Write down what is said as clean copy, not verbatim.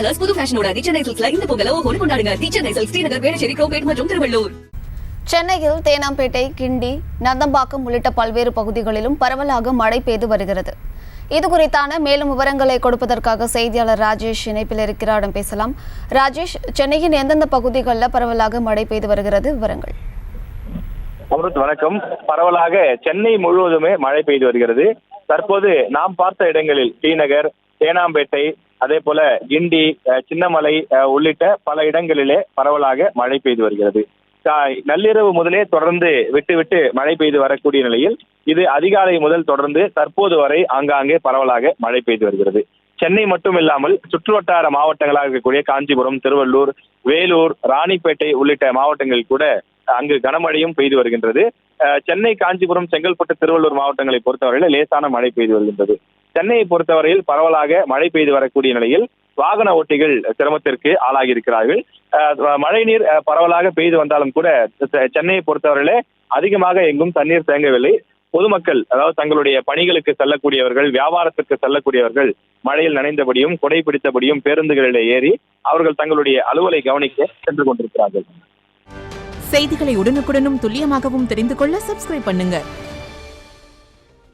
Colours புது ஃபேஷனோட தி சென்னை சில்க்ஸ்ல இந்த பொங்கலை ஓஹோன்னு கொண்டாடுங்க. தி சென்னை சில்க்ஸ் ஸ்ரீநகர், வேளச்சேரி, கோபேட் மற்றும் திருவள்ளூர். சென்னையில் தேனாம்பேட்டை, கிண்டி, நந்தம்பாக்கம் உள்ளிட்ட பல்வேறு பகுதிகளிலும் பரவலாக மழை பெய்து வருகிறது. இது குறித்தான மேலும் விவரங்களை கொடுப்பதற்காக செய்தியாளர் ராஜேஷ் இணைப்பில் இருக்கிறார். பேசலாம். ராஜேஷ், சென்னையின் எந்தெந்த பகுதிகளில் பரவலாக மழை பெய்து வருகிறது? விவரங்கள். அமிர்த், வணக்கம். பரவலாக சென்னை முழுவதுமே மழை பெய்து வருகிறது. தற்போது நாம் பார்த்த இடங்களில் ஸ்ரீநகர், தேனாம்பேட்டை, அதே போல கிண்டி, சின்னமலை உள்ளிட்ட பல இடங்களிலே பரவலாக மழை பெய்து வருகிறது. நள்ளிரவு முதலே தொடர்ந்து விட்டு மழை பெய்து வரக்கூடிய நிலையில் இது அதிகாலை முதல் தொடர்ந்து தற்போது வரை ஆங்காங்கே பரவலாக மழை பெய்து வருகிறது. சென்னை மட்டும் இல்லாமல் சுற்றுவட்டார மாவட்டங்களாக இருக்கக்கூடிய காஞ்சிபுரம், திருவள்ளூர், வேலூர், ராணிப்பேட்டை உள்ளிட்ட மாவட்டங்களில் கூட அங்கு கனமழையும் பெய்து வருகின்றது. சென்னை, காஞ்சிபுரம், செங்கல்பட்டு, திருவள்ளூர் மாவட்டங்களை பொறுத்தவரையில் லேசான மழை பெய்து வருகின்றது. சென்னையை பொறுத்தவரையில் பரவலாக மழை பெய்து வரக்கூடிய நிலையில் வாகன ஓட்டிகள் சிரமத்திற்கு ஆளாகி இருக்கிறார்கள். மழை நீர் பரவலாக பெய்து வந்தாலும் கூட சென்னையை பொறுத்தவரையிலே அதிகமாக எங்கும் தண்ணீர் தேங்கவில்லை. பொதுமக்கள், அதாவது தங்களுடைய பணிகளுக்கு செல்லக்கூடியவர்கள், வியாபாரத்திற்கு செல்லக்கூடியவர்கள் மழையில் நனைந்தபடியும் கொடை பிடித்தபடியும் பேருந்துகளிலே ஏறி அவர்கள் தங்களுடைய அலுவலை கவனிக்க சென்று கொண்டிருக்கிறார்கள். செய்திகளை உடனுக்குடனும் துல்லியமாகவும் தெரிந்து கொள்ள சப்ஸ்கிரைப் பண்ணுங்க.